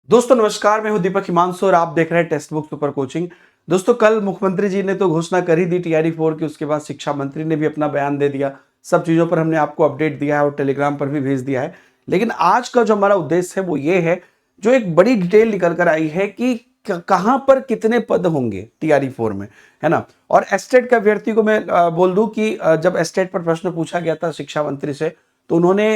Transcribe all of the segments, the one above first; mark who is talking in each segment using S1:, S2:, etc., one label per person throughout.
S1: दोस्तों नमस्कार, मैं हूं दीपक हिमांशु और आप देख रहे हैं टेक्स्ट बुक सुपर कोचिंग। दोस्तों कल मुख्यमंत्री जी ने तो घोषणा कर ही दी टीआरई 4 की, उसके बाद शिक्षा मंत्री ने भी अपना बयान दे दिया। सब चीज़ों पर हमने आपको अपडेट दिया है और टेलीग्राम पर भी भेज दिया है। लेकिन आज का जो हमारा उद्देश्य है वो ये है, जो एक बड़ी डिटेल निकल कर आई है कि कहाँ पर कितने पद होंगे टीआरई 4 में, है ना। और एस्टेट के अभ्यर्थी को मैं बोल दूं कि जब एस्टेट पर प्रश्न पूछा गया था शिक्षा मंत्री से, तो उन्होंने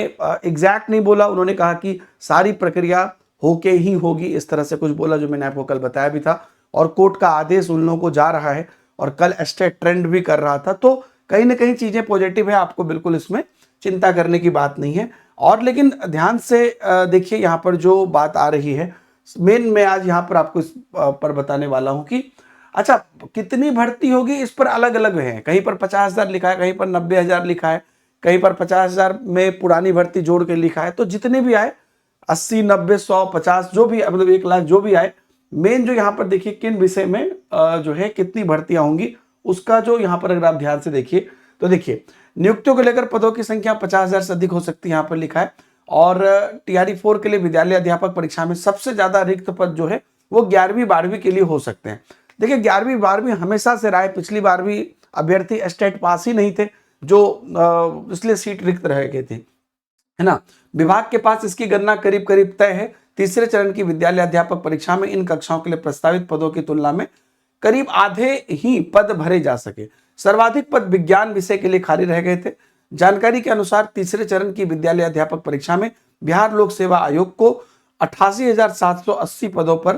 S1: एग्जैक्ट नहीं बोला, उन्होंने कहा कि सारी प्रक्रिया होके ही होगी, इस तरह से कुछ बोला, जो मैंने आपको कल बताया भी था। और कोर्ट का आदेश उन लोगों को जा रहा है और कल एस्टेट ट्रेंड भी कर रहा था, तो कहीं ना कहीं चीजें पॉजिटिव है, आपको बिल्कुल इसमें चिंता करने की बात नहीं है। और लेकिन ध्यान से देखिए यहाँ पर जो बात आ रही है, मेन मैं आज यहाँ पर आपको इस पर बताने वाला हूँ कि अच्छा कितनी भर्ती होगी, इस पर अलग अलग है। कहीं पर 50,000 लिखा है, कहीं पर 90,000 लिखा है, कहीं पर 50,000 में पुरानी भर्ती जोड़ के लिखा है। तो जितने भी आए 80, 90, 100, 50 जो भी, मतलब 1 लाख जो भी आए, मेन जो यहाँ पर देखिए किन विषय में जो है कितनी भर्तियां होंगी, उसका जो यहाँ पर अगर आप ध्यान से देखिए तो देखिए नियुक्तियों को लेकर पदों की संख्या 50,000 से अधिक हो सकती है, यहाँ पर लिखा है। और टीआरई 4 के लिए विद्यालय अध्यापक परीक्षा में सबसे ज्यादा रिक्त पद जो है वो 11वीं 12वीं के लिए हो सकते हैं। देखिए 11वीं 12वीं हमेशा से रहा है, पिछली बार भी अभ्यर्थी स्टेट पास ही नहीं थे, जो इसलिए सीट रिक्त रह गए थे, है ना। विभाग के पास इसकी गणना करीब करीब तय है। तीसरे चरण की विद्यालय अध्यापक परीक्षा में इन कक्षाओं के लिए प्रस्तावित पदों की तुलना में करीब आधे ही पद भरे जा सके। सर्वाधिक पद विज्ञान विषय के लिए खाली रह गए थे। जानकारी के अनुसार तीसरे चरण की विद्यालय अध्यापक परीक्षा में बिहार लोक सेवा आयोग को 88,780 पदों पर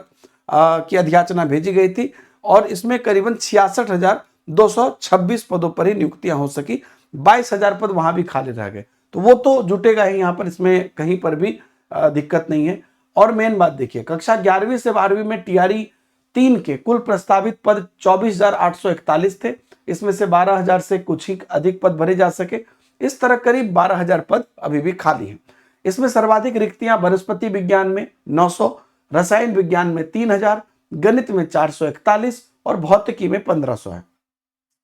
S1: की अधियाचना भेजी गई थी और इसमें करीबन 66,226 पदों पर ही नियुक्तियां हो सकी। 22,000 पद वहां भी खाली रह गए, तो वो तो जुटेगा ही, यहाँ पर इसमें कहीं पर भी दिक्कत नहीं है। और मेन बात देखिए, कक्षा 11वीं से 12वीं में टीआरई 3 के कुल प्रस्तावित पद 24,841 थे। इसमें से 12,000 से कुछ ही अधिक पद भरे जा सके। इस तरह करीब 12,000 पद अभी भी खाली हैं। इसमें सर्वाधिक रिक्तियां वनस्पति विज्ञान में 900, रसायन विज्ञान में 3,000, गणित में 441 और भौतिकी में 1,500 है।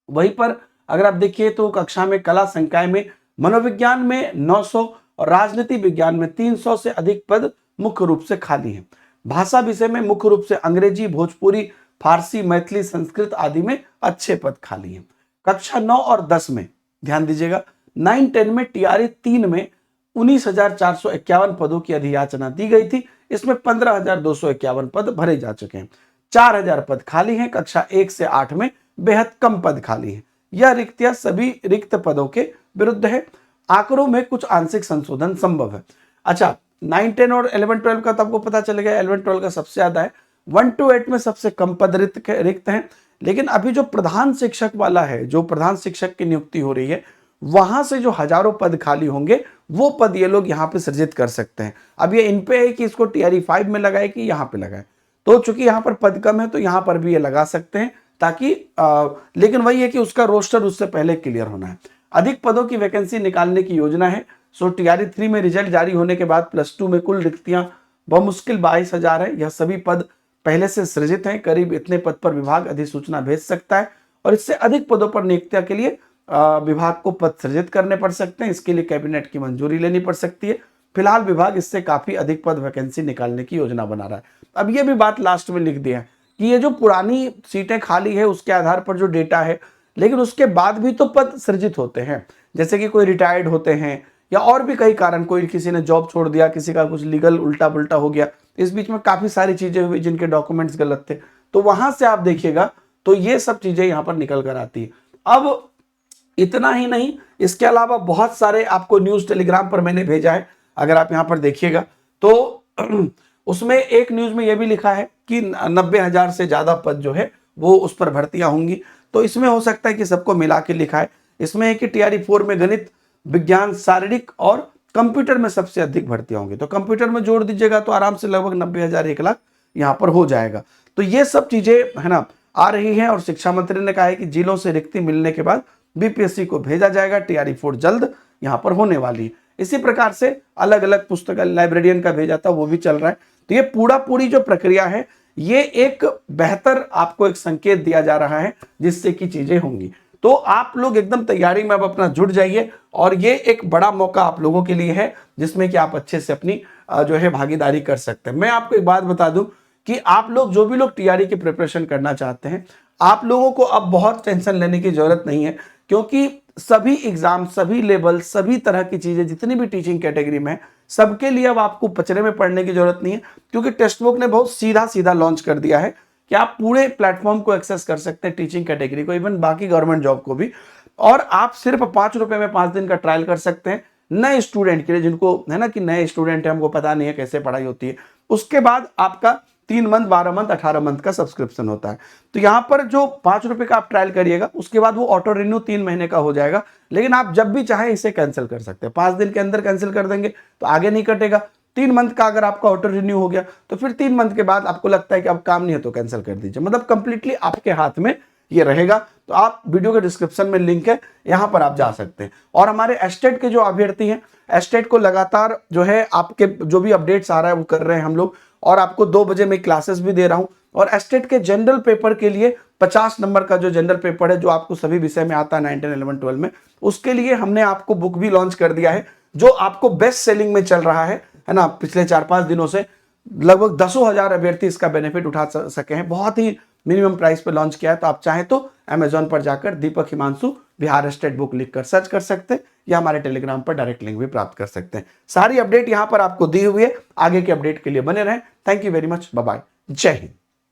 S1: वहीं पर अगर आप देखिए तो कक्षा में कला संकाय में मनोविज्ञान में 900 और राजनीति विज्ञान में 300 से अधिक पद मुख्य रूप से खाली हैं। भाषा विषय में मुख्य रूप से अंग्रेजी, भोजपुरी, फारसी, मैथिली, संस्कृत आदि में अच्छे पद खाली हैं। कक्षा 9 और 10 में ध्यान दीजिएगा, 9-10 में टीआरई 3 में 19,451 पदों की अधियाचना दी गई थी। इसमें 15,251 पद भरे जा चुके हैं। 4,000 पद खाली हैं। कक्षा 1 से 8 में बेहद कम पद खाली हैं। यह रिक्तियां सभी रिक्त पदों के विरुद्ध है। आंकड़ों में कुछ आंशिक संशोधन संभव है। अच्छा 9, 10 और 11, 12 का तो आपको पता चलेगा, 11, 12 का सबसे ज्यादा है। 1 to 8 में सबसे कम पद रिक्त हैं। लेकिन अभी जो प्रधान शिक्षक वाला है, जो प्रधान शिक्षक की नियुक्ति हो रही है, वहां से जो हजारों पद खाली होंगे वो पद ये लोग यहाँ पे सृजित कर सकते हैं। अब ये इन पे है कि इसको टीआरई 5 में लगाए कि यहाँ पे लगाए। तो चूंकि यहाँ पर पद कम है तो यहाँ पर भी ये लगा सकते हैं, ताकि लेकिन वही है कि उसका रोस्टर उससे पहले क्लियर होना है। अधिक पदों की वैकेंसी निकालने की योजना है। सो टीआरई 3 में रिजल्ट जारी होने के बाद +2 में कुल रिक्तियां बमुश्किल 22,000 है। यह सभी पद पहले से सृजित हैं। करीब इतने पद पर विभाग अधिसूचना भेज सकता है और इससे अधिक पदों पर नियुक्तियां के लिए विभाग को पद सृजित करने पड़ सकते हैं। इसके लिए कैबिनेट की मंजूरी लेनी पड़ सकती है। फिलहाल विभाग इससे काफी अधिक पद वैकेंसी निकालने की योजना बना रहा है। अब ये भी बात लास्ट में लिख दिया है कि ये जो पुरानी सीटें खाली है उसके आधार पर जो डेटा है, लेकिन उसके बाद भी तो पद सृजित होते हैं। जैसे कि कोई रिटायर्ड होते हैं या और भी कई कारण, कोई किसी ने जॉब छोड़ दिया, किसी का कुछ लीगल उल्टा पुल्टा हो गया, इस बीच में काफी सारी चीजें हुई जिनके डॉक्यूमेंट्स गलत थे, तो वहां से आप देखिएगा तो ये सब चीजें यहाँ पर निकल कर आती है। अब इतना ही नहीं, इसके अलावा बहुत सारे आपको न्यूज टेलीग्राम पर मैंने भेजा है। अगर आप यहाँ पर देखिएगा तो उसमें एक न्यूज में यह भी लिखा है कि 90,000 से ज्यादा पद जो है वो उस पर भर्तियां होंगी। तो इसमें हो सकता है कि सबको मिला के लिखा है। इसमें है कि टीआरई 4 में गणित, विज्ञान, शारीरिक और कंप्यूटर में सबसे अधिक भर्तियां होंगी। तो कंप्यूटर में जोड़ दीजिएगा तो आराम से लगभग 90,000, 1 लाख यहाँ पर हो जाएगा। तो ये सब चीजें है ना आ रही हैं और शिक्षा मंत्री ने कहा है कि जिलों से रिक्ति मिलने के बाद बीपीएससी को भेजा जाएगा। टीआरई 4 जल्द यहाँ पर होने वाली है। इसी प्रकार से अलग अलग पुस्तक लाइब्रेरियन का भेजा था वो भी चल रहा है। तो ये पूरी जो प्रक्रिया है, ये एक बेहतर आपको एक संकेत दिया जा रहा है जिससे कि चीजें होंगी। तो आप लोग एकदम तैयारी में अब अपना जुट जाइए और ये एक बड़ा मौका आप लोगों के लिए है जिसमें कि आप अच्छे से अपनी जो है भागीदारी कर सकते हैं। मैं आपको एक बात बता दूं कि आप लोग जो भी लोग टीआरई की प्रिपरेशन करना चाहते हैं, आप लोगों को अब बहुत टेंशन लेने की जरूरत नहीं है, क्योंकि सभी एग्जाम, सभी लेवल, सभी तरह की चीजें जितनी भी टीचिंग कैटेगरी में है, सबके लिए अब आपको पचड़े में पढ़ने की जरूरत नहीं है, क्योंकि टेक्स्ट बुक ने बहुत सीधा सीधा लॉन्च कर दिया है कि आप पूरे प्लेटफॉर्म को एक्सेस कर सकते हैं, टीचिंग कैटेगरी को, इवन बाकी गवर्नमेंट जॉब को भी। और आप सिर्फ 5 रुपए में 5 दिन का ट्रायल कर सकते हैं नए स्टूडेंट के लिए, जिनको है ना कि नए स्टूडेंट है, हमको पता नहीं है कैसे पढ़ाई होती है। उसके बाद आपका 3 मंथ, 12 मंथ, 18 मंथ का सब्सक्रिप्शन होता है। तो यहां पर जो 5 रुपए का आप ट्रायल करिएगा, उसके बाद वो ऑटो रिन्यू 3 महीने का हो जाएगा, लेकिन आप जब भी चाहें इसे कैंसिल कर सकते हैं। 5 दिन के अंदर कैंसिल कर देंगे तो आगे नहीं कटेगा। 3 मंथ का अगर आपका ऑटो रिन्यू हो गया तो फिर 3 मंथ के बाद आपको लगता है कि अब काम नहीं है तो कैंसिल कर दीजिए, मतलब कंप्लीटली आपके हाथ में ये रहेगा। तो आप वीडियो के डिस्क्रिप्शन में लिंक है, यहां पर आप जा सकते हैं। और हमारे एस्टेट के जो अभ्यर्थी हैं, एस्टेट को लगातार जो है आपके जो भी अपडेट्स आ रहा है वो कर रहे हैं हम लोग, और आपको 2 बजे में क्लासेस भी दे रहा हूं। और एस्टेट के जनरल पेपर के लिए 50 नंबर का जो जनरल पेपर है, जो आपको सभी विषय में आता है 9, 10, 11, 12 में, उसके लिए हमने आपको बुक भी लॉन्च कर दिया है, जो आपको बेस्ट सेलिंग में चल रहा है ना। पिछले 4-5 दिनों से लगभग 10,000 अभ्यर्थी इसका बेनिफिट उठा सके हैं। बहुत ही मिनिमम प्राइस पे लॉन्च किया है। तो आप चाहें तो अमेजॉन पर जाकर दीपक हिमांशु बिहार स्टेट बुक लिखकर सर्च कर सकते हैं, या हमारे टेलीग्राम पर डायरेक्ट लिंक भी प्राप्त कर सकते हैं। सारी अपडेट यहां पर आपको दी हुई है। आगे के अपडेट के लिए बने रहें। Thank you very much. Bye bye. जय हिंद।